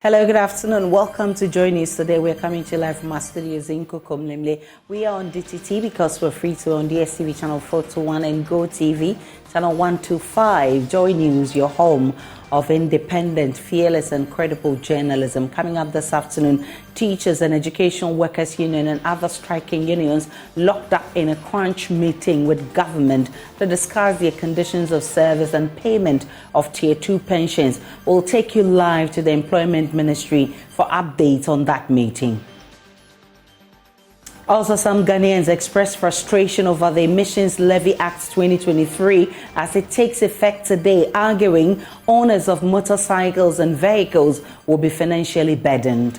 Hello, good afternoon. Welcome to Joy News. Today we're coming to you live from our studios in Kokomlemle. We are on DTT because we're free to on DSTV channel 421 and GoTV channel 125. Joy News, your home of independent, fearless and credible journalism. Coming up this afternoon, teachers and education workers union and other striking unions locked up in a crunch meeting with government to discuss their conditions of service and payment of Tier 2 pensions. We'll take you live to the Employment Ministry for updates on that meeting. Also, some Ghanaians expressed frustration over the Emissions Levy Act 2023 as it takes effect today, arguing owners of motorcycles and vehicles will be financially burdened.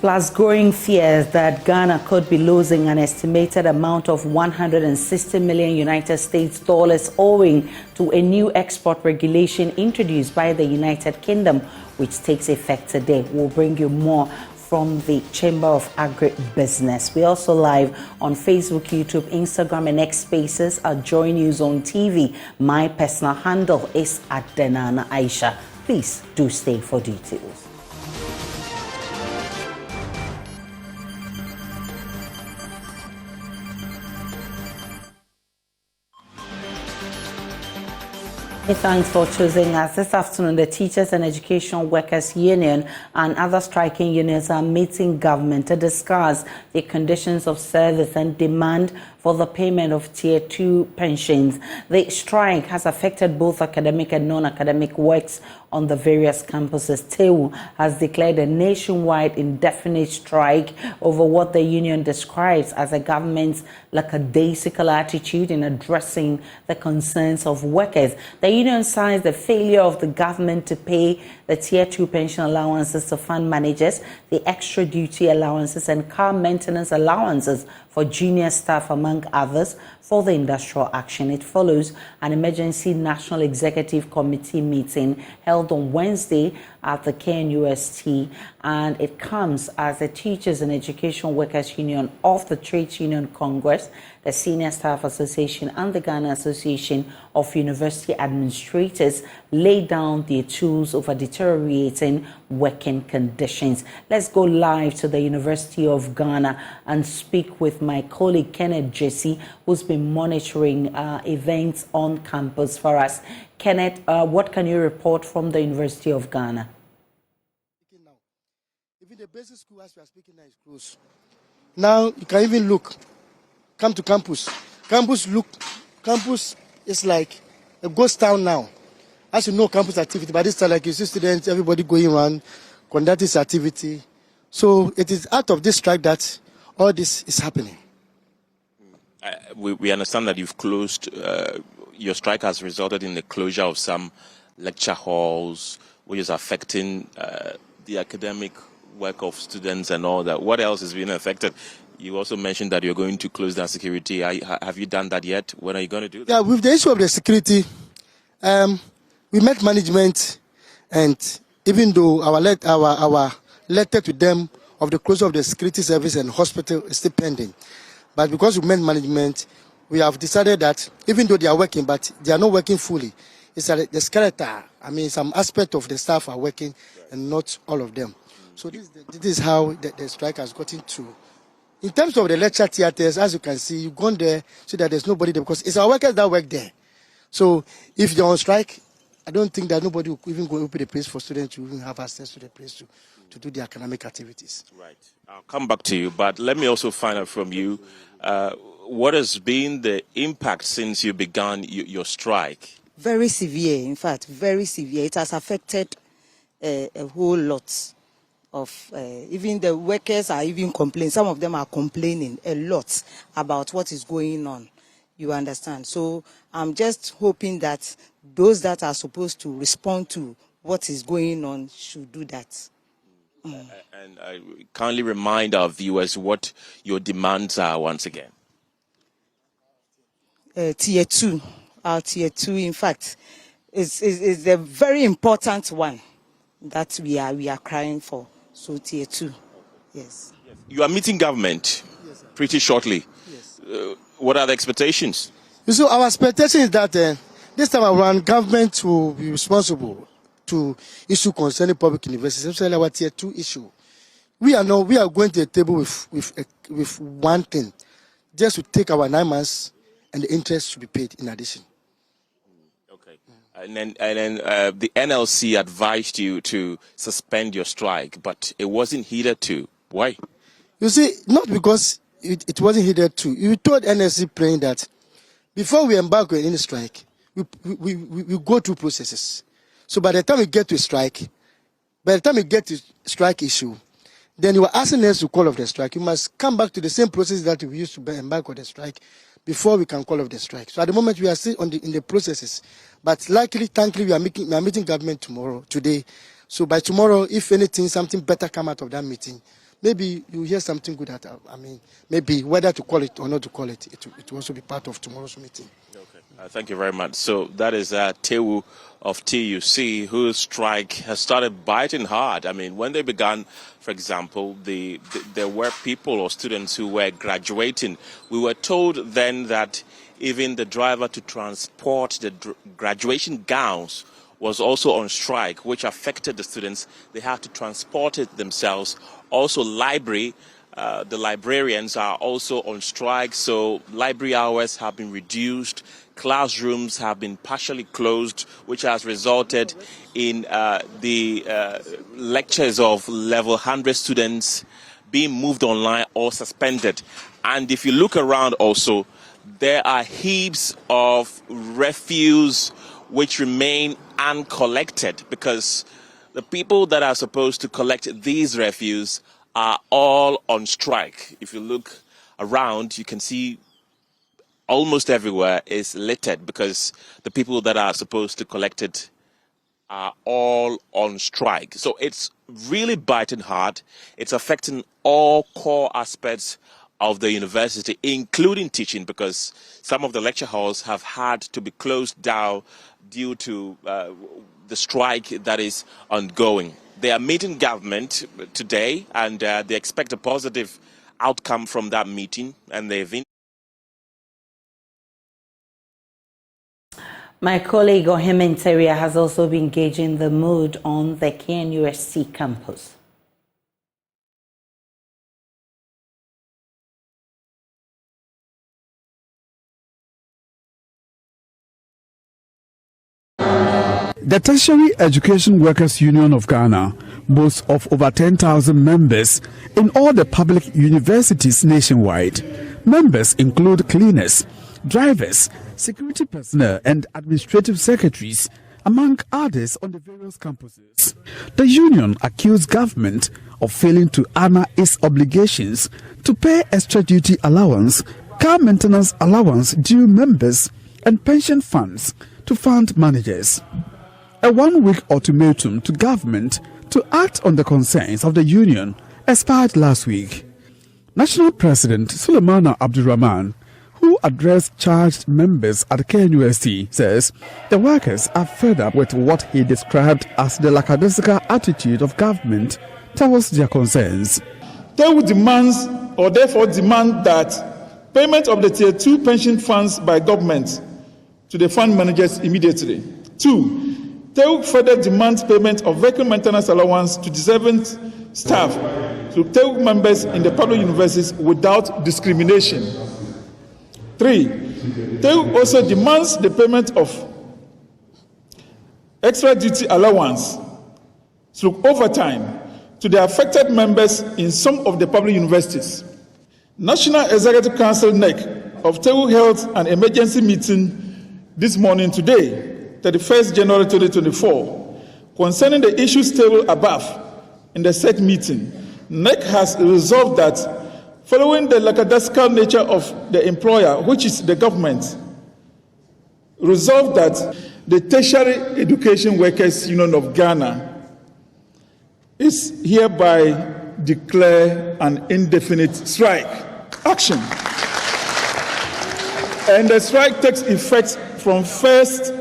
Plus, growing fears that Ghana could be losing an estimated amount of 160 million United States dollars owing to a new export regulation introduced by the United Kingdom, which takes effect today. We'll bring you more from the Chamber of Agribusiness. We're also live on Facebook, YouTube, Instagram, and X Spaces at Joy News on TV. My personal handle is @Denana Aisha. Please do stay for details. Thanks for choosing us. This afternoon, the Teachers and Education Workers Union and other striking unions are meeting government to discuss the conditions of service and demand for the payment of Tier 2 pensions. The strike has affected both academic and non-academic works on the various campuses. TEWU has declared a nationwide indefinite strike over what the union describes as a government's lackadaisical attitude in addressing the concerns of workers. The union cites the failure of the government to pay the Tier 2 pension allowances to fund managers, the extra duty allowances and car maintenance allowances for junior staff, among others, for the industrial action. It follows an emergency National Executive Committee meeting held on Wednesday at the KNUST, and it comes as the Teachers and Education Workers Union of the Trades Union Congress, the Senior Staff Association and the Ghana Association of University Administrators lay down their tools over deteriorating working conditions. Let's go live to the University of Ghana and speak with my colleague Kenneth Jesse, who's been monitoring events on campus for us. Kenneth, what can you report from the University of Ghana? Even the basic school as we are speaking now is closed. Now you can even look. Come to campus. Campus is like a ghost town now. As you know, campus activity, by this time, like you see students, everybody going around, conducting this activity. So it is out of this strike that all this is happening. We understand that you've closed, your strike has resulted in the closure of some lecture halls, which is affecting the academic work of students and all that. What else is being affected? You also mentioned that you're going to close down security. Have you done that yet? When are you going to do that? Yeah, with the issue of the security, we met management, and even though our letter to them of the closure of the security service and hospital is still pending, but because we met management, we have decided that even though they are working, but they are not working fully. It's the skeleton. I mean, some aspect of the staff are working, and not all of them. So this is how the strike has gotten to. In terms of the lecture theaters, as you can see, you've gone there so that there's nobody there because it's our workers that work there. So if they're on strike, I don't think that nobody will even go open the place for students to even have access to the place to do their academic activities. Right. I'll come back to you, but let me also find out from you, what has been the impact since you began your strike? Very severe, in fact, very severe. It has affected a whole lot of, even the workers are even complaining. Some of them are complaining a lot about what is going on. You understand? So I'm just hoping that those that are supposed to respond to what is going on should do that. And I kindly remind our viewers what your demands are once again. Tier 2, our Tier 2, in fact, is a very important one that we are crying for. So Tier 2, yes. You are meeting government pretty shortly. Yes. What are the expectations? So our expectation is that This time around, government will be responsible to issue concerning public universities, especially our tier 2 issue. We are going to the table with one thing, just to take our 9 months and the interest to be paid in addition. Okay. And then the NLC advised you to suspend your strike, but it wasn't heeded to. Why? You see, not because it wasn't heeded to. You told NLC plain that before we embark on any strike, we go through processes. So by the time we get to strike issue, then you are asking us to call off the strike. You must come back to the same process that we used to embark on the strike before we can call off the strike. So at the moment we are still in the processes, but thankfully we are meeting government today. So by tomorrow, if anything, something better come out of that meeting, maybe you hear something good maybe whether to call it or not to call it, it will also be part of tomorrow's meeting. Okay. Thank you very much. So that is TEWU of TUC, whose strike has started biting hard. I mean, when they began, for example, there were people or students who were graduating. We were told then that even the driver to transport the graduation gowns was also on strike, which affected the students. They had to transport it themselves. Also, the librarians are also on strike, so library hours have been reduced. Classrooms have been partially closed, which has resulted in the lectures of level 100 students being moved online or suspended. And if you look around also, there are heaps of refuse which remain uncollected because the people that are supposed to collect these refuse are all on strike. If you look around, you can see almost everywhere is littered because the people that are supposed to collect it are all on strike. So it's really biting hard. It's affecting all core aspects of the university, including teaching, because some of the lecture halls have had to be closed down due to the strike that is ongoing. They are meeting government today, and they expect a positive outcome from that meeting, and they've My colleague Ohemen Teria has also been gauging the mood on the KNUST campus. The Tertiary Education Workers Union of Ghana boasts of over 10,000 members in all the public universities nationwide. Members include cleaners, drivers, security personnel and administrative secretaries, among others on the various campuses. The union accused government of failing to honor its obligations to pay extra duty allowance, car maintenance allowance due members and pension funds to fund managers. A one-week ultimatum to government to act on the concerns of the union expired last week. National President Sulemana Abdulrahman, who addressed charged members at KNUST, says the workers are fed up with what he described as the lackadaisical attitude of government towards their concerns. TEWU demands, or therefore demand, that payment of the Tier 2 pension funds by government to the fund managers immediately. 2. TEWU further demands payment of vehicle maintenance allowance to deserving staff to TEWU members in the public universities without discrimination. 3. TEWU also demands the payment of extra duty allowance through overtime to the affected members in some of the public universities. National Executive Council NEC of TEWU held an emergency meeting this morning today, 31st January 2024, concerning the issues tabled above in the said meeting. NEC has resolved that following the lackadaisical nature of the employer, which is the government, resolved that the Tertiary Education Workers Union of Ghana is hereby declare an indefinite strike action. And the strike takes effect from 1st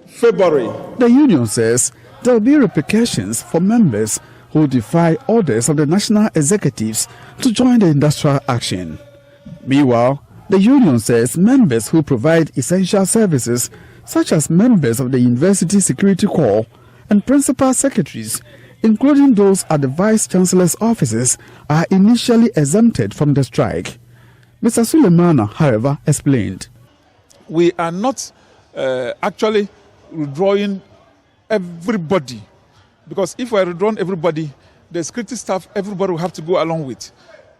February. The union says there will be repercussions for members who defy orders of the national executives to join the industrial action. Meanwhile, the union says members who provide essential services such as members of the University Security Corps and principal secretaries, including those at the Vice-Chancellor's offices, are initially exempted from the strike. Mr. Sulemana, however, explained. We are not actually withdrawing everybody, because if we are withdrawing everybody, the security staff, everybody will have to go along with.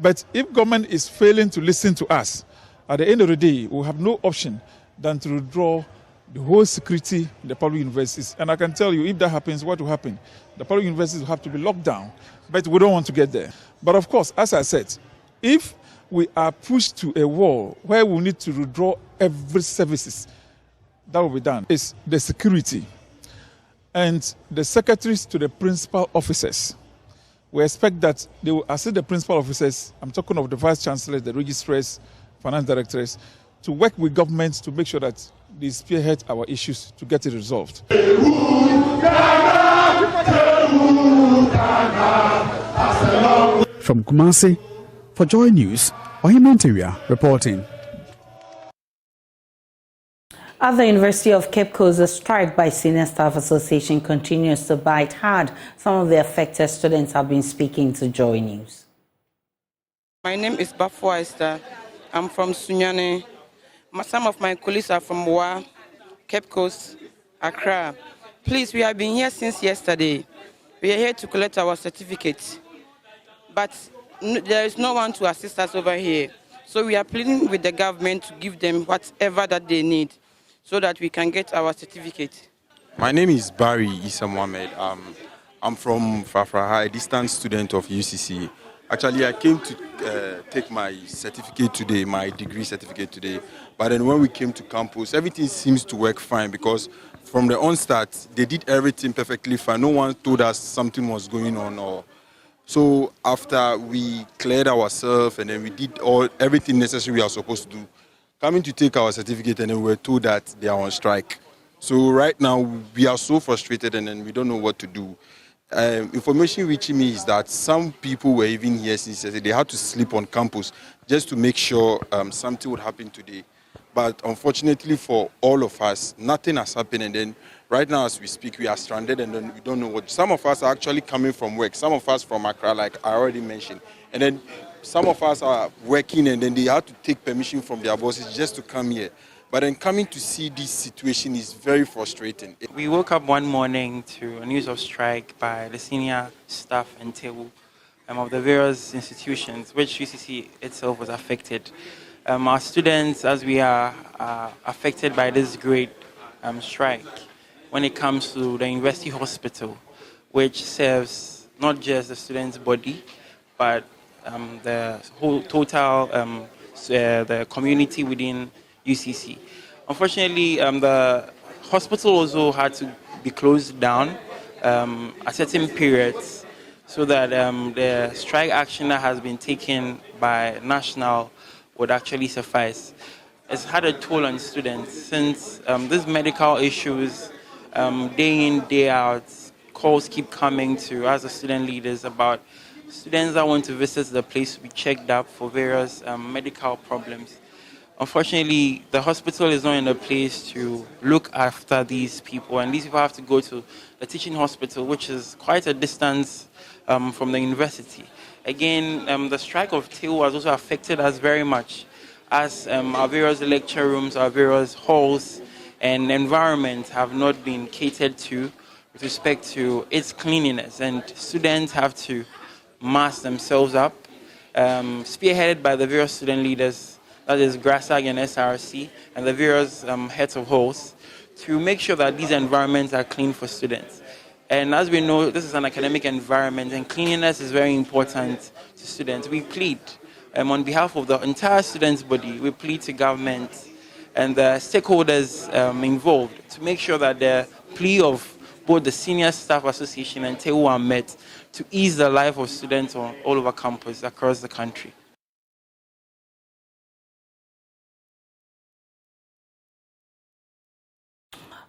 But if government is failing to listen to us, at the end of the day, we have no option than to withdraw the whole security in the public universities. And I can tell you, if that happens, what will happen? The public universities will have to be locked down, but we don't want to get there. But of course, as I said, if we are pushed to a wall where we need to withdraw every services, that will be done. It's the security and the secretaries to the principal officers. We expect that they will assist the principal officers, I'm talking of the vice-chancellors, the registrars, finance directors, to work with governments to make sure that they spearhead our issues to get it resolved. From Kumasi, for Joy News, Ohimanteria reporting. At the University of Cape Coast, the strike by Senior Staff Association continues to bite hard. Some of the affected students have been speaking to Joy News. My name is Bafo Esther. I'm from Sunyane. Some of my colleagues are from Wa, Cape Coast, Accra. Please, we have been here since yesterday. We are here to collect our certificates, but there is no one to assist us over here. So we are pleading with the government to give them whatever that they need so that we can get our certificate. My name is Barry Issa Mohammed. I'm from Fafraha, a distant student of UCC. Actually, I came to take my certificate today, my degree certificate today. But then when we came to campus, everything seems to work fine because from the onset, they did everything perfectly fine. No one told us something was going on. So after we cleared ourselves and then we did everything necessary we are supposed to do, coming to take our certificate and then we were told that they are on strike. So right now, we are so frustrated and then we don't know what to do. Information reaching me is that some people were even here since they had to sleep on campus just to make sure something would happen today. But unfortunately for all of us, nothing has happened. And then right now as we speak, we are stranded and then we don't know what. Some of us are actually coming from work. Some of us from Accra, like I already mentioned. And then some of us are working and then they have to take permission from their bosses just to come here. But then coming to see this situation is very frustrating. We woke up one morning to a news of strike by the senior staff and TEWU of the various institutions, which UCC itself was affected. Our students, as we are affected by this great strike, when it comes to the university hospital, which serves not just the students' body, but the whole total, the community within UCC. Unfortunately, the hospital also had to be closed down at certain periods so that the strike action that has been taken by national would actually suffice. It's had a toll on students since these medical issues, day in, day out, calls keep coming to us as student leaders about students that want to visit the place to be checked up for various medical problems. Unfortunately, the hospital is not in a place to look after these people, and these people have to go to the teaching hospital, which is quite a distance from the university. Again, the strike of TEWU has also affected us very much, as our various lecture rooms, our various halls and environments have not been catered to with respect to its cleanliness, and students have to mask themselves up, spearheaded by the various student leaders, that is GRASAG and SRC, and the various heads of halls, to make sure that these environments are clean for students. And as we know, this is an academic environment, and cleanliness is very important to students. We plead, on behalf of the entire students' body, we plead to government and the stakeholders involved to make sure that the plea of both the Senior Staff Association and TEWU are met to ease the life of students all over campus across the country.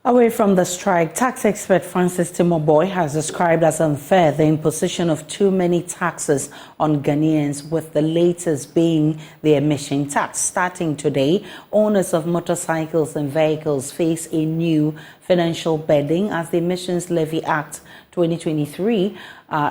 Away from the strike, tax expert Francis Timoboy has described as unfair the imposition of too many taxes on Ghanaians, with the latest being the emission tax. Starting today, owners of motorcycles and vehicles face a new financial burden as the Emissions Levy Act 2023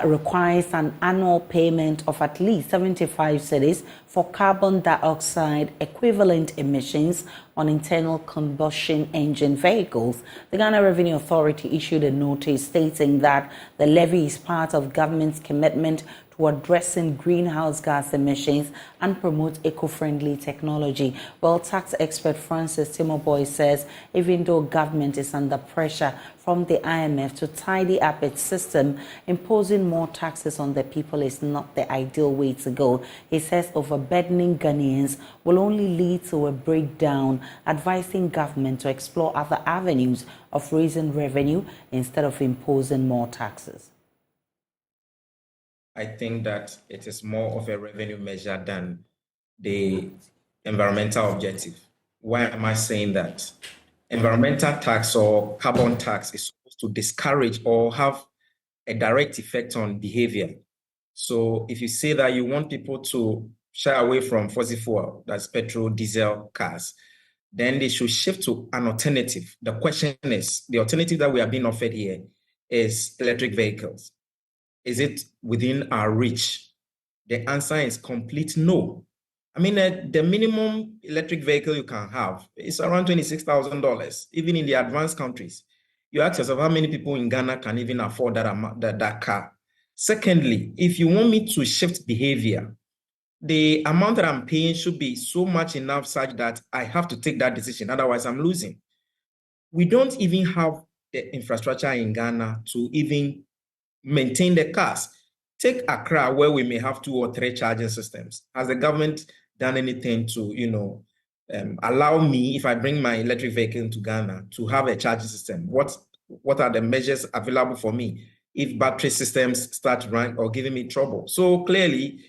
requires an annual payment of at least 75 cedis for carbon dioxide equivalent emissions on internal combustion engine vehicles. The Ghana Revenue Authority issued a notice stating that the levy is part of government's commitment to addressing greenhouse gas emissions and promote eco-friendly technology. Well, tax expert Francis Timoboy says even though government is under pressure from the IMF to tidy up its system, imposing more taxes on the people is not the ideal way to go. He says overburdening Ghanaians will only lead to a breakdown, advising government to explore other avenues of raising revenue instead of imposing more taxes. I think that it is more of a revenue measure than the environmental objective. Why am I saying that? Environmental tax or carbon tax is supposed to discourage or have a direct effect on behavior. So if you say that you want people to shy away from fossil fuel, that's petrol, diesel cars, then they should shift to an alternative. The question is, the alternative that we are being offered here is electric vehicles. Is it within our reach? The answer is complete no. I mean, the minimum electric vehicle you can have is around $26,000, even in the advanced countries. You ask yourself how many people in Ghana can even afford that car. Secondly, if you want me to shift behavior, the amount that I'm paying should be so much enough such that I have to take that decision. Otherwise, I'm losing. We don't even have the infrastructure in Ghana to even maintain the cars. Take Accra, where we may have 2 or 3 charging systems. Has the government done anything to, allow me, if I bring my electric vehicle into Ghana, to have a charging system? What are the measures available for me if battery systems start running or giving me trouble? So clearly,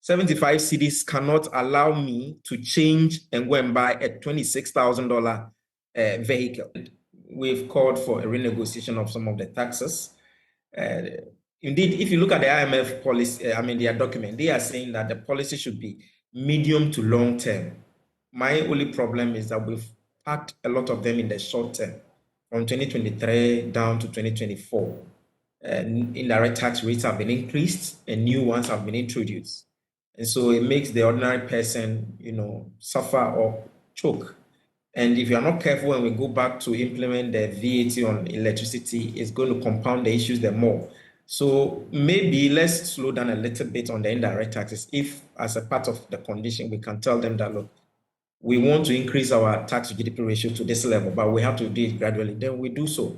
75 cedis cannot allow me to change and go and buy a $26,000 vehicle. We've called for a renegotiation of some of the taxes. Indeed, if you look at the IMF policy, their document, they are saying that the policy should be medium to long term. My only problem is that we've packed a lot of them in the short term, from 2023 down to 2024. Indirect tax rates have been increased and new ones have been introduced. And so it makes the ordinary person, suffer or choke. And if you are not careful when we go back to implement the VAT on electricity, it's going to compound the issues the more. So maybe let's slow down a little bit on the indirect taxes. If as a part of the condition, we can tell them that, look, we want to increase our tax to GDP ratio to this level, but we have to do it gradually, then we do so.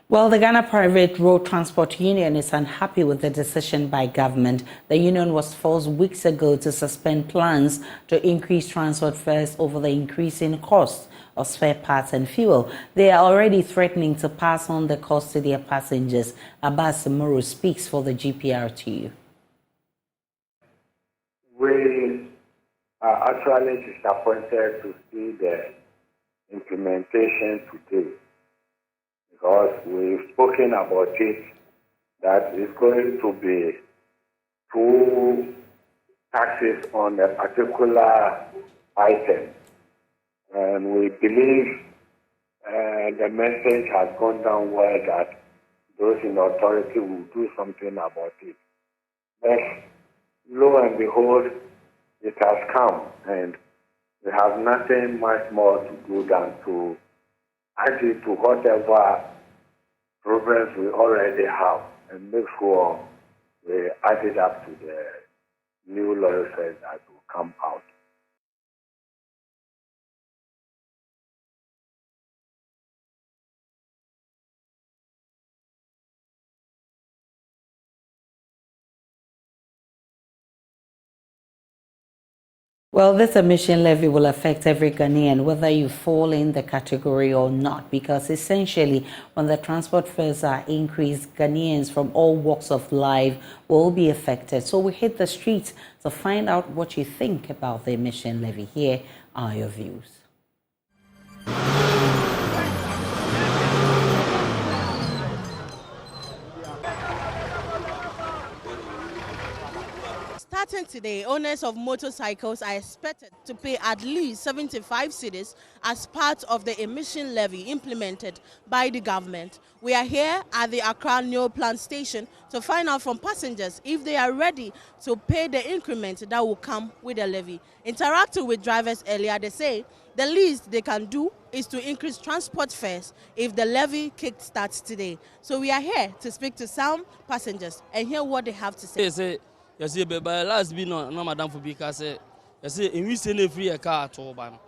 Well, the Ghana Private Road Transport Union is unhappy with the decision by government. The union was forced weeks ago to suspend plans to increase transport fares over the increasing cost of spare parts and fuel. They are already threatening to pass on the cost to their passengers. Abbas Moro speaks for the GPRTU. We are actually disappointed to see the implementation today, because we've spoken about it, that it's going to be 2 taxes on a particular item. And we believe the message has gone down well that those in authority will do something about it. But lo and behold, it has come, and we have nothing much more to do than to add it to whatever problems we already have and make sure we add it up to the new law that will come out. Well, this emission levy will affect every Ghanaian, whether you fall in the category or not, because essentially when the transport fares are increased, Ghanaians from all walks of life will be affected. So we hit the streets to find out what you think about the emission levy. Here are your views. Starting today, owners of motorcycles are expected to pay at least 75 cedis as part of the emission levy implemented by the government. We are here at the Accra New Plant Station to find out from passengers if they are ready to pay the increment that will come with the levy. Interacting with drivers earlier, they say the least they can do is to increase transport fares if the levy kick-starts today. So we are here to speak to some passengers and hear what they have to say. Yes, but last be no madam for because yes, in we say free a car to ban.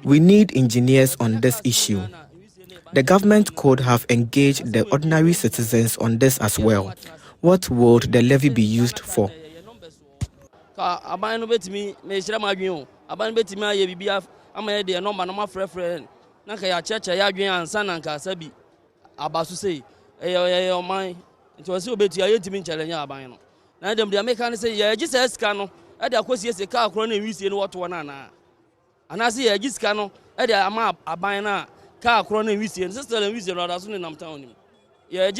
We need engineers on this issue. The government could have engaged the ordinary citizens on this as well. What would the levy be used for? Aban no betimi me hira madwen o. Aban betimi aye bibia ama de number no ma frefre na ka ya cheche ya adwen ansa na nka sabi abaso sei o man nti wose obetu aye timi nchele aban no na dem de make an say ya gisa sika no e de akosi ese ka akro na wisie no woto na na anase ya gisika no e de ama aban na ka akro na wisie no sister na wisie no da so ne nam town ni ya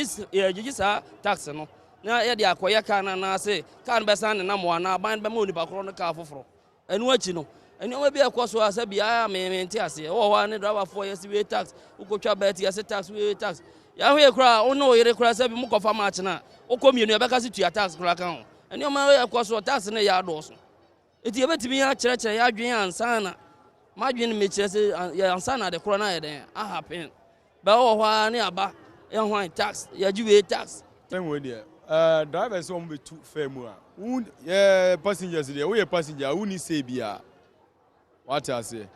gisa tax no na ya de akoya ka na say ka no besa ne nam wa na aban be ma oni ba kro no ka foforo enu achi no enu ma bi akoso asa bia me nti ase wo wa ne driver for yes we tax ukotwa bet yes tax we tax ya hwe kra ono yere kra sabi mu kofa match na okomienu ebeka se tua tax kra kan ho enu ma ya akoso tax ne ya doso eti ebetimi ya kyerɛkyerɛ ya adwen ansa na madwen me kyerɛ se ya ansa na de kro na ye den a happen ba wo hwa ne aba ya hwan tax ya jiwe tax enwe dia drivers on be too fair mu a passengers there we passenger who ni say bia what I say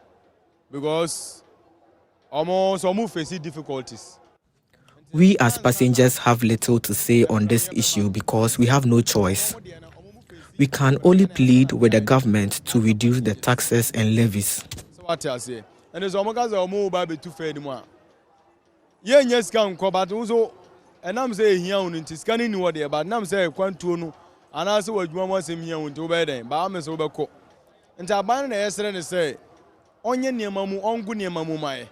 because almost some face difficulties. We as passengers have little to say on this issue because we have no choice. We can only plead with the government to reduce the taxes and levies. So what I say and there's almost a ba be too fair mu yen yes kan ko but also and I'm say here on it scanning no there but now say kwantuo no ana say wadwuma mo asem here on to be den ba am say obekọ nta ban na yesere ne say onye niema mu ongu niema mu mai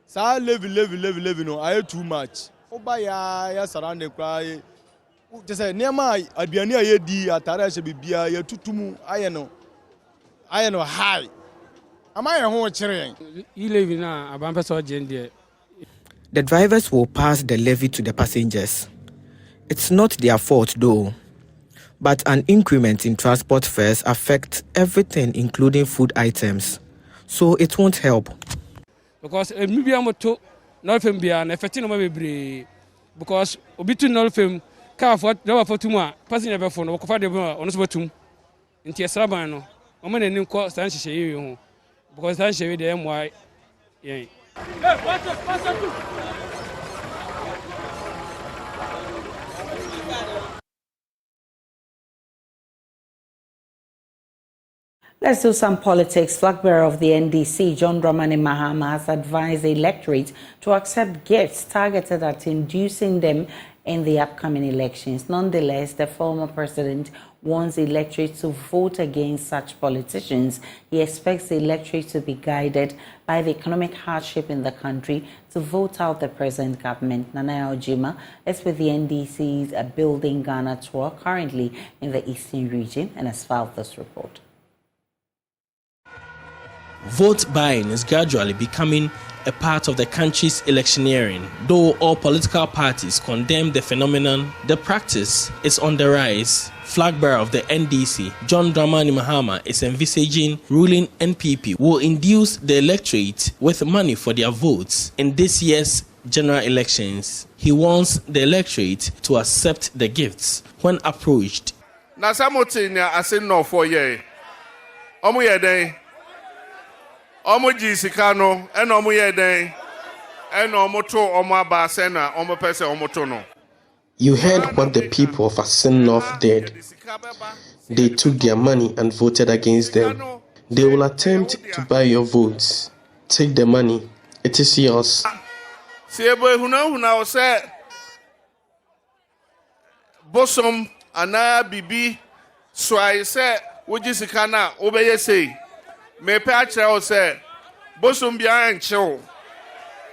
sa level no aye too much oba ya surround kwa just say niema aduane aye di atare ahye bibia ya tutumu aye no high am I ho kire you live na aban pese oje ndie. The drivers will pass the levy to the passengers. It's not their fault though. But an increment in transport fares affects everything including food items. So it won't help. Because maybe I'm to Northam Bia and affecting my baby. Because obitu Northam car for never for tuma passenger never for no cover the on us batum. In Tiasabano. I'm going to call Stanshi because Stanshi the MY. Yeah. Let's do some politics. Flag bearer of the NDC, John Dramani Mahama, has advised the electorate to accept gifts targeted at inducing them in the upcoming elections. Nonetheless, the former president wants the electorate to vote against such politicians. He expects the electorate to be guided by the economic hardship in the country to vote out the present government. Nana Ojima is with the NDC's Building Ghana tour currently in the eastern region and has filed this report. Vote buying is gradually becoming a part of the country's electioneering. Though all political parties condemn the phenomenon, the practice is on the rise. Flag bearer of the NDC, John Dramani Mahama, is envisaging ruling NPP will induce the electorate with money for their votes in this year's general elections. He wants the electorate to accept the gifts when approached. Na samotinya ase no for ye. Omo ye den. Omo ji sika no e no omo ye den. E no omo to omo aba se na omo pese omo to no. You heard what the people of Asinov did. They took their money and voted against them. They will attempt to buy your votes. Take the money. It is yours. Siebo huna o se bosom ana bibi so I se woji sika na obeye sei. Me pe a kire o se bosom bia enche o.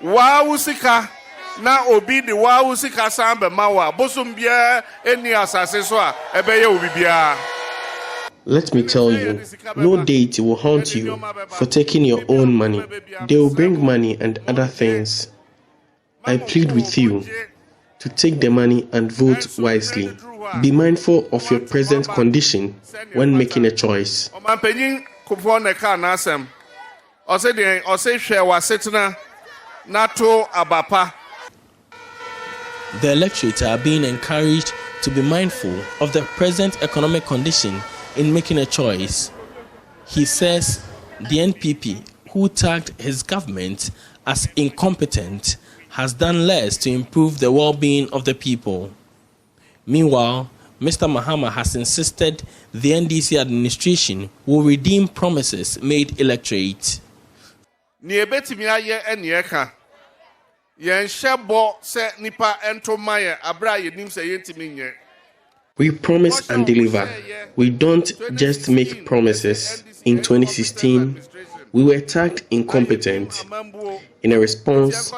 Wa wusika na obi de wa usika samba mawa bosum bia eni asase so a ebe ye obi bia. Let me tell you, no deity will haunt you for taking your own money. They will bring money and other things. I plead with you to take the money and vote wisely. Be mindful of your present condition when making a choice. Omanpenyin kufo ne ka na asem. Ose de ose hwe wa setena na to abapa. The electorate are being encouraged to be mindful of the present economic condition in making a choice. He says the NPP, who tagged his government as incompetent, has done less to improve the well-being of the people. Meanwhile, Mr. Mahama has insisted the NDC administration will redeem promises made electorate. Ni ebetimi aye ene eka. Yen hyebo se nipa ento maye abra ye nim se yentimi nye. We promise and deliver. We don't just make promises. In 2016, we were tagged incompetent. In a response,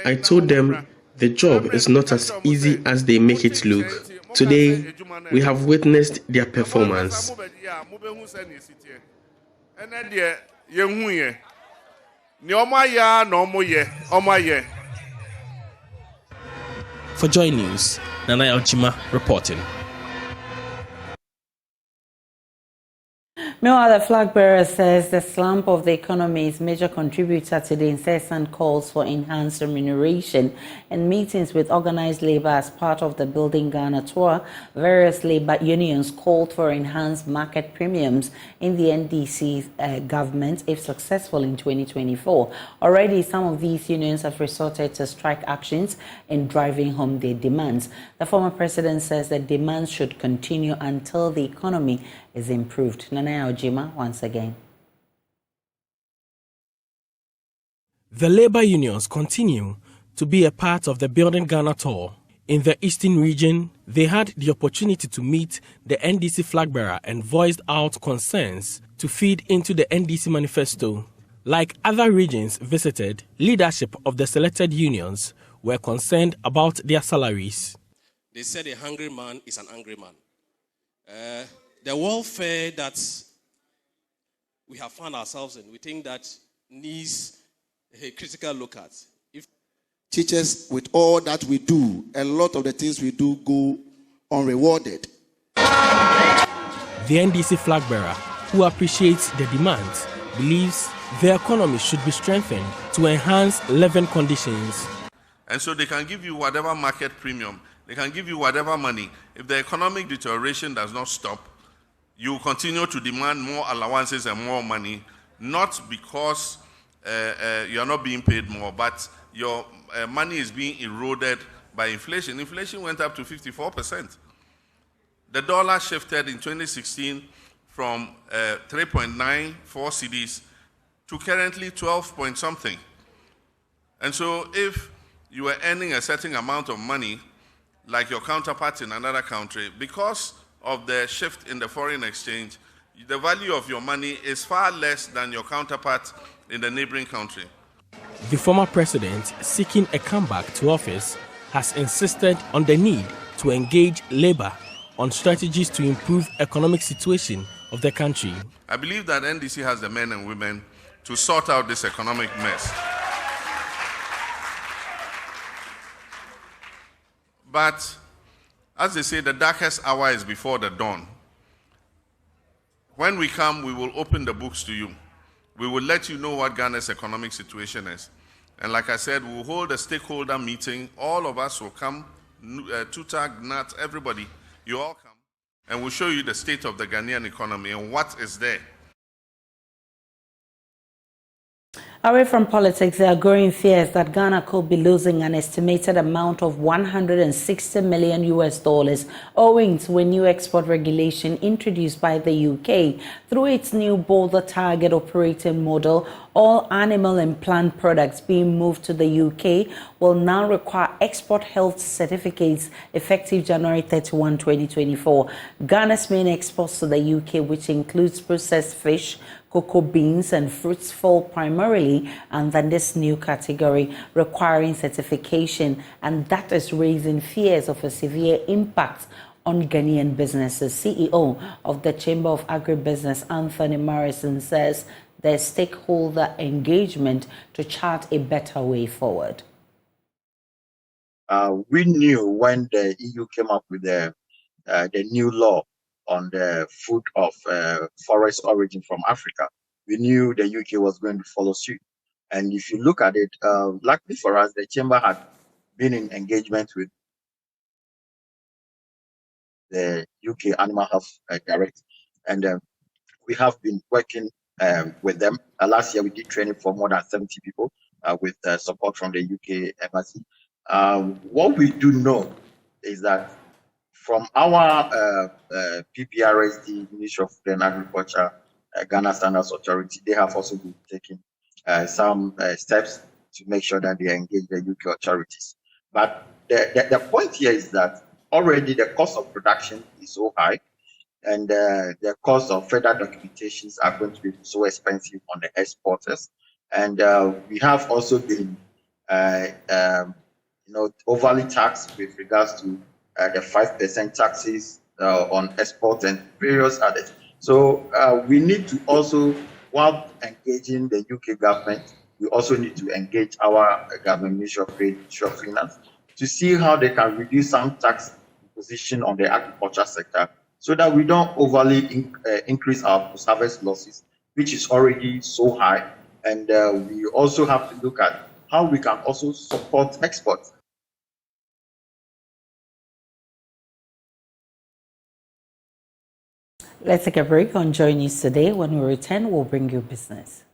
I told them the job is not as easy as they make it look. Today, we have witnessed their performance. For Joy News, Nana Elchima reporting. Meanwhile, the flag bearer says the slump of the economy is a major contributor to the incessant calls for enhanced remuneration. In meetings with organized labor as part of the Building Ghana tour, various labor unions called for enhanced market premiums in the NDC government if successful in 2024. Already, some of these unions have resorted to strike actions in driving home their demands. The former president says the demands should continue until the economy is improved. Nana Ojima once again. The labor unions continue to be a part of the Building Ghana tour. In the Eastern region, they had the opportunity to meet the NDC flag bearer and voiced out concerns to feed into the NDC manifesto. Like other regions visited, leadership of the selected unions were concerned about their salaries. They said a hungry man is an angry man. The welfare that we have found ourselves in, we think that needs a critical look at. If teachers, with all that we do, a lot of the things we do go unrewarded. The NDC flag bearer, who appreciates the demands, believes the economy should be strengthened to enhance living conditions. And so they can give you whatever market premium, they can give you whatever money. If the economic deterioration does not stop, you continue to demand more allowances and more money, not because you are not being paid more, but your money is being eroded by inflation. Inflation went up to 54%. The dollar shifted in 2016 from 3.94 cedis to currently 12 point something. And so if you are earning a certain amount of money, like your counterpart in another country, because of the shift in the foreign exchange, the value of your money is far less than your counterpart in the neighboring country. The former president, seeking a comeback to office, has insisted on the need to engage labor on strategies to improve economic situation of the country. I believe that NDC has the men and women to sort out this economic mess. But as they say, the darkest hour is before the dawn. When we come, we will open the books to you. We will let you know what Ghana's economic situation is. And like I said, we'll hold a stakeholder meeting. All of us will come, Tuta, Gnat, everybody. You all come. And we'll show you the state of the Ghanaian economy and what is there. Away from politics, there are growing fears that Ghana could be losing an estimated amount of $160 million owing to a new export regulation introduced by the UK. Through its new bolder target operating model, all animal and plant products being moved to the UK will now require export health certificates effective January 31, 2024. Ghana's main exports to the UK, which includes processed fish, Cocoa beans and fruits fall primarily under this new category, requiring certification, and that is raising fears of a severe impact on Ghanaian businesses. CEO of the Chamber of Agribusiness, Anthony Morrison, says there's stakeholder engagement to chart a better way forward. We knew when the EU came up with the new law on the food of forest origin from Africa, we knew the UK was going to follow suit. And if you look at it, luckily for us, the Chamber had been in engagement with the UK Animal Health Director, and we have been working with them. Last year, we did training for more than 70 people with support from the UK Embassy. What we do know is that from our PPRSD, Ministry of Food and Agriculture, Ghana Standards Authority, they have also been taking some steps to make sure that they engage the UK authorities. But the point here is that already the cost of production is so high, and the cost of further documentations are going to be so expensive on the exporters. And we have also been, overly taxed with regards to the 5% taxes on export and various others. So we need to also, while engaging the UK government, we also need to engage our government, Ministry of Trade, Ministry of Finance, to see how they can reduce some tax imposition on the agriculture sector, so that we don't overly increase our post-harvest losses, which is already so high. And we also have to look at how we can also support exports. Let's take a break on Joy News today. When we return, we'll bring you business.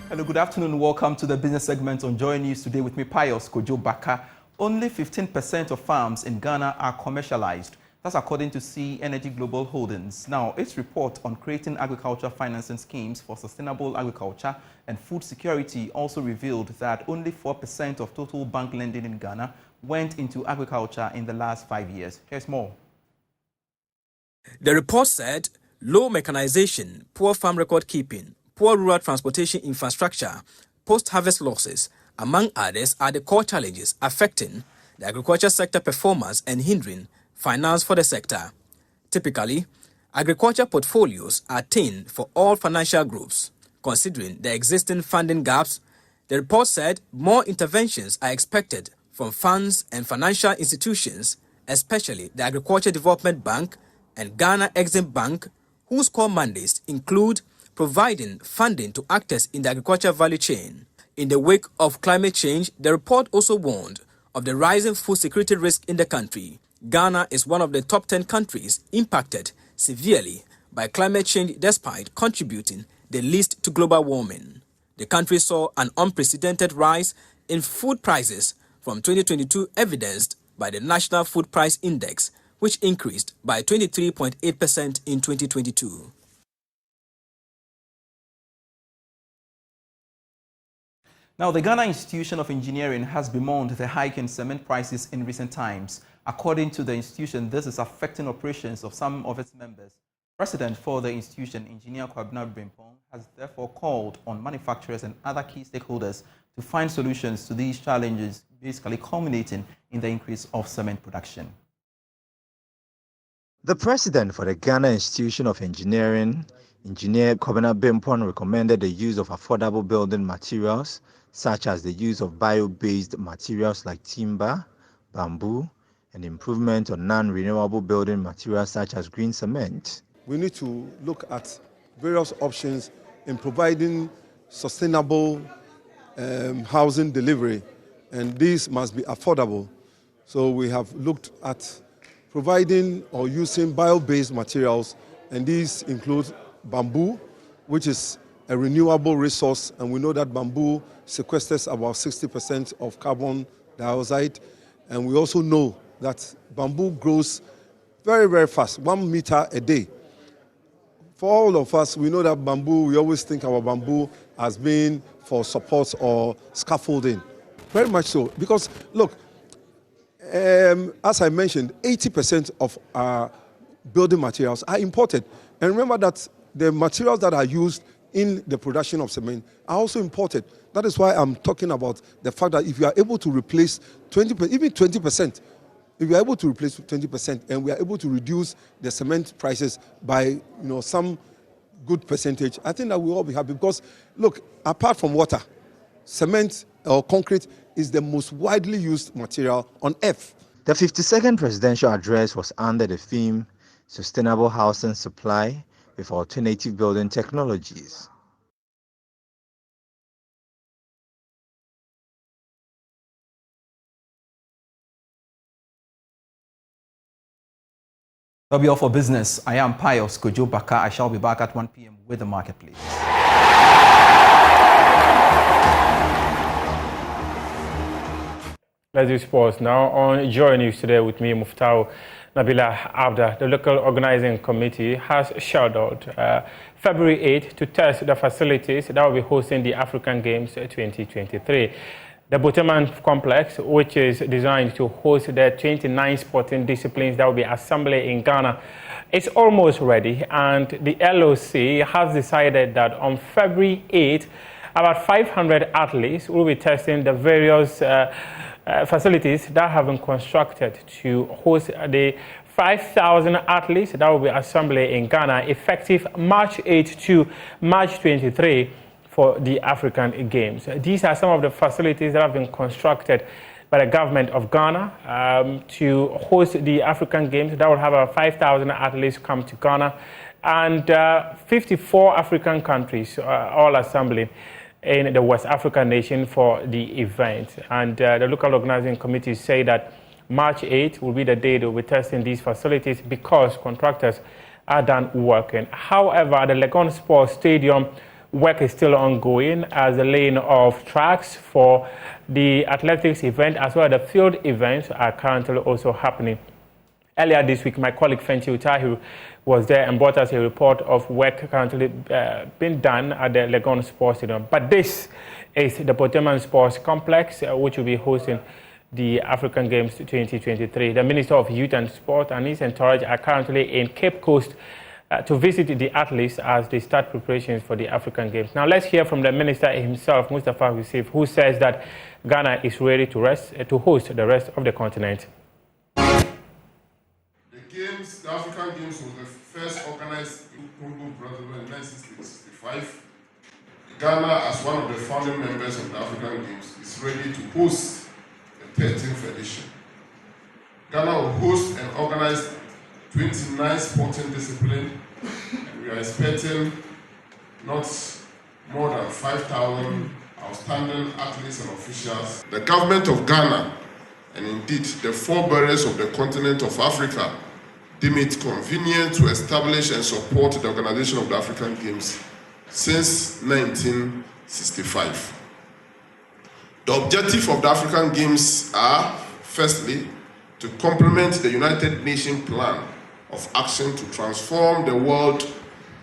Hello, good afternoon. Welcome to the business segment on Joy News today with me, Pius Kojo Baka. Only 15% of farms in Ghana are commercialized. That's according to C Energy Global Holdings. Now, its report on creating agriculture financing schemes for sustainable agriculture and food security also revealed that only 4% of total bank lending in Ghana went into agriculture in the last 5 years. Here's more. The report said low mechanization, poor farm record keeping, poor rural transportation infrastructure, post-harvest losses, among others, are the core challenges affecting the agriculture sector performance and hindering finance for the sector. Typically, agriculture portfolios are thin for all financial groups. Considering the existing funding gaps, the report said more interventions are expected from funds and financial institutions, especially the Agriculture Development Bank and Ghana Exim Bank, whose core mandates include providing funding to actors in the agriculture value chain. In the wake of climate change, the report also warned of the rising food security risk in the country. Ghana is one of the top 10 countries impacted severely by climate change despite contributing the least to global warming. The country saw an unprecedented rise in food prices from 2022, evidenced by the National Food Price Index, which increased by 23.8% in 2022. Now, the Ghana Institution of Engineering has bemoaned the hike in cement prices in recent times. According to the institution, this is affecting operations of some of its members. President for the institution, Engineer Kwabena Brimpong, has therefore called on manufacturers and other key stakeholders to find solutions to these challenges, basically culminating in the increase of cement production. The president for the Ghana Institution of Engineering, Engineer Kwabena Brimpong, recommended the use of affordable building materials, such as the use of bio-based materials like timber, bamboo, and improvement on non-renewable building materials such as green cement. We need to look at various options in providing sustainable housing delivery, and these must be affordable. So we have looked at providing or using bio-based materials, and these include bamboo, which is a renewable resource, and we know that bamboo sequesters about 60% of carbon dioxide, and we also know that bamboo grows very, very fast, 1 meter a day. For all of us, we know that bamboo, we always think about bamboo as being for support or scaffolding. Very much so. Because, look, as I mentioned, 80% of our building materials are imported. And remember that the materials that are used in the production of cement are also imported. That is why I'm talking about the fact that if you are able to replace 20%, even 20%, if we are able to replace 20% and we are able to reduce the cement prices by some good percentage, I think that we'll all be happy. Because, look, apart from water, cement or concrete is the most widely used material on earth. The 52nd presidential address was under the theme Sustainable Housing Supply with Alternative Building Technologies. That'll be all for business. I am Pius Kojo Baka. I shall be back at 1 p.m. with the marketplace. Let's do sports now. On Joy News today with me, Muftau Nabila Abda. The local organizing committee has scheduled February 8th to test the facilities that will be hosting the African Games 2023. The Boteman complex, which is designed to host the 29 sporting disciplines that will be assembled in Ghana, is almost ready, and the LOC has decided that on February 8th, about 500 athletes will be testing the various facilities that have been constructed to host the 5,000 athletes that will be assembled in Ghana effective March 8 to March 23 for the African Games. These are some of the facilities that have been constructed by the government of Ghana to host the African Games. That will have about 5,000 athletes come to Ghana, and 54 African countries all assembling in the West African nation for the event. And the local organizing committee say that March 8th will be the day they will be testing these facilities because contractors are done working. However, at the Legon Sports Stadium, work is still ongoing as the laying of tracks for the athletics event as well as the field events are currently also happening. Earlier this week, my colleague Fenty Utahiru was there and brought us a report of work currently being done at the Legon Sports Stadium. But this is the Boteman Sports Complex, which will be hosting the African Games 2023. The Minister of Youth and Sport and his entourage are currently in Cape Coast to visit the athletes as they start preparations for the African Games. Now let's hear from the Minister himself, Mustafa Hussein, who says that Ghana is ready to host the rest of the continent. The African Games was the first organized in Congo Brazzaville in 1965. Ghana, as one of the founding members of the African Games, is ready to host the 13th edition. Ghana will host and organize 29 sporting disciplines, and we are expecting not more than 5,000 outstanding athletes and officials. The government of Ghana, and indeed the forebearers of the continent of Africa, deem it convenient to establish and support the organization of the African Games since 1965. The objective of the African Games are, firstly, to complement the United Nations plan of action to transform the world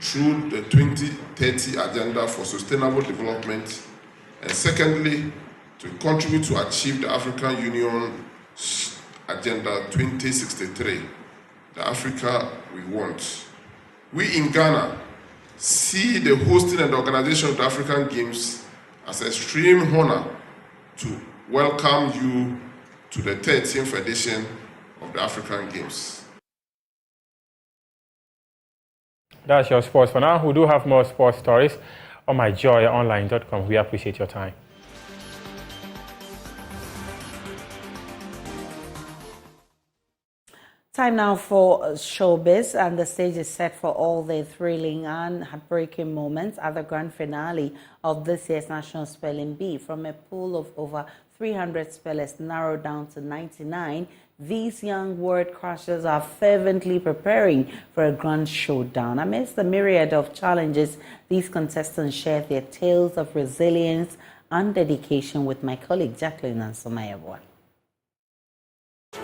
through the 2030 Agenda for Sustainable Development, and secondly, to contribute to achieve the African Union Agenda 2063. The Africa we want. We in Ghana see the hosting and the organization of the African Games as an extreme honor to welcome you to the 13th edition of the African Games. That's your sports for now. We do have more sports stories on myjoyonline.com. We appreciate your time. Time now for showbiz, and the stage is set for all the thrilling and heartbreaking moments at the grand finale of this year's National Spelling Bee. From a pool of over 300 spellers narrowed down to 99, these young word crushers are fervently preparing for a grand showdown. Amidst the myriad of challenges, these contestants share their tales of resilience and dedication with my colleague Jacqueline Ansomayabwa.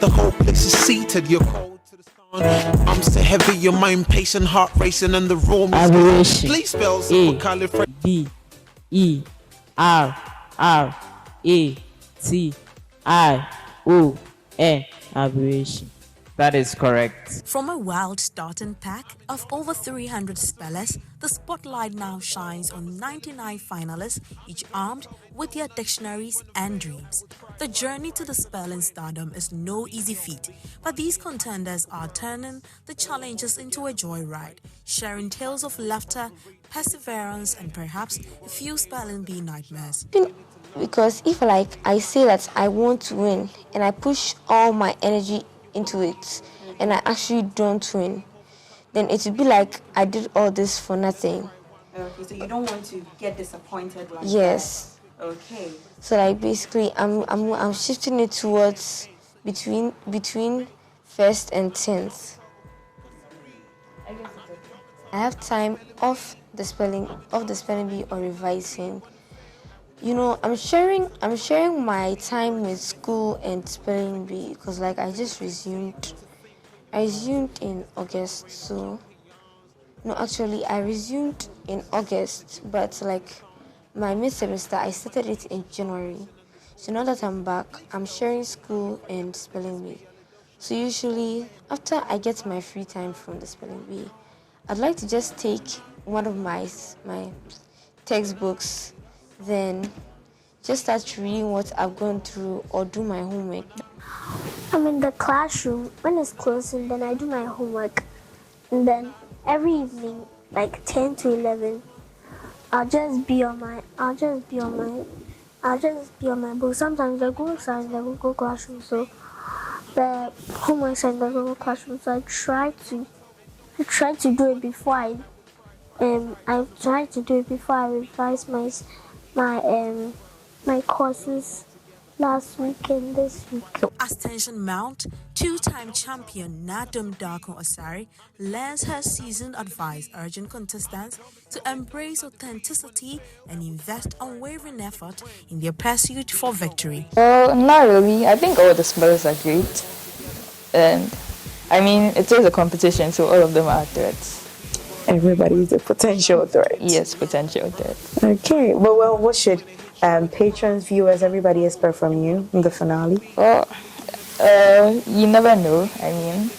The whole place is seated, you're cold to the stars. I'm so heavy, your mind patient, heart racing, and the raw Aberration. Please spell B E R R A T I O N. Aberration. That is correct. From a wild starting pack of over 300 spellers, the spotlight now shines on 99 finalists, each armed with their dictionaries and dreams. The journey to the spelling stardom is no easy feat, but these contenders are turning the challenges into a joyride, sharing tales of laughter, perseverance, and perhaps a few spelling bee nightmares. Because if I say that I want to win and I push all my energy into it and I actually don't win, then it would be like I did all this for nothing. Okay, so you don't want to get disappointed like Yes. that. Okay. So basically I'm shifting it towards between first and 10th. I have time off the spelling bee or revising. You know, I'm sharing my time with school and spelling bee because I just resumed. I resumed in August, so no, actually I resumed in August, but my mid-semester I started it in January. So now that I'm back, I'm sharing school and spelling bee. So usually after I get my free time from the spelling bee, I'd like to just take one of my textbooks, then just start reading what I've gone through or do my homework. I'm in the classroom. When it's closing, then I do my homework. And then every evening, 10 to 11, I'll just be on my book. Sometimes the books are in the Google Classroom, so the homeworks are in the Google Classroom. So I try to do it before I revise my courses last week and this week. As tension mount, two-time champion Nadum Darko Asari lends her seasoned advice, urging contestants to embrace authenticity and invest unwavering effort in their pursuit for victory. Well, not really. I think all the spellers are great. And I mean, it is a competition, so all of them are threats. Everybody is a potential threat. Yes, potential threat. Okay. Well, what should patrons, viewers, everybody expect from you in the finale? Well, you never know. I mean,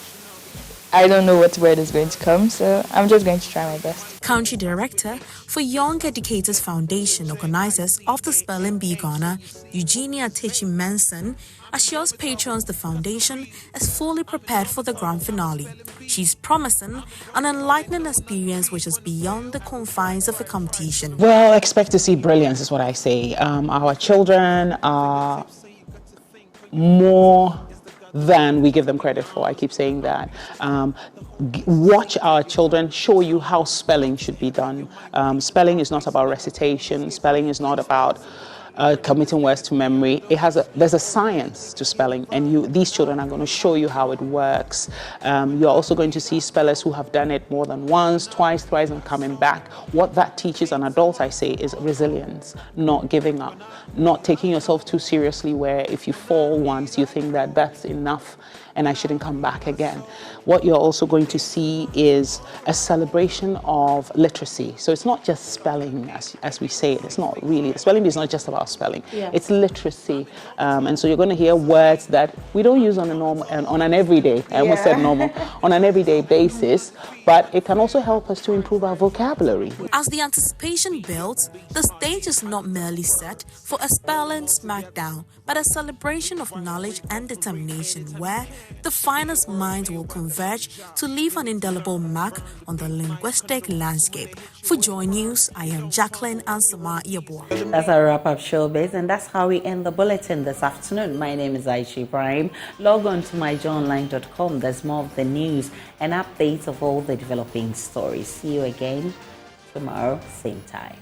I don't know what word is going to come, so I'm just going to try my best. Country Director for Young Educators Foundation, organizers of the Spelling Bee Ghana, Eugenia Techi Manson, assures patrons the foundation is fully prepared for the grand finale. She's promising an enlightening experience which is beyond the confines of a competition. Well, expect to see brilliance is what I say. Our children are more than we give them credit for. I keep saying that. Watch our children show you how spelling should be done. Spelling is not about recitation. Spelling is not about committing words to memory. There's a science to spelling, and these children are going to show you how it works. You're also going to see spellers who have done it more than once, twice, thrice, and coming back. What that teaches an adult, I say, is resilience, not giving up, not taking yourself too seriously, where if you fall once, you think that that's enough and I shouldn't come back again. What you're also going to see is a celebration of literacy. So it's not just spelling, as we say it. It's not really. Spelling is not just about spelling. Yeah. It's literacy. And so you're going to hear words that we don't use on an everyday, I almost said normal, on an everyday basis, but it can also help us to improve our vocabulary. As the anticipation builds, the stage is not merely set for a spelling smackdown, but a celebration of knowledge and determination where the finest minds will converge to leave an indelible mark on the linguistic landscape. For Joy News, I am Jacqueline Ansama Yeboah. That's our wrap-up showbiz, and that's how we end the bulletin this afternoon. My name is Aisha Ibrahim. Log on to myjoyonline.com. There's more of the news and updates of all the developing stories. See you again tomorrow, same time.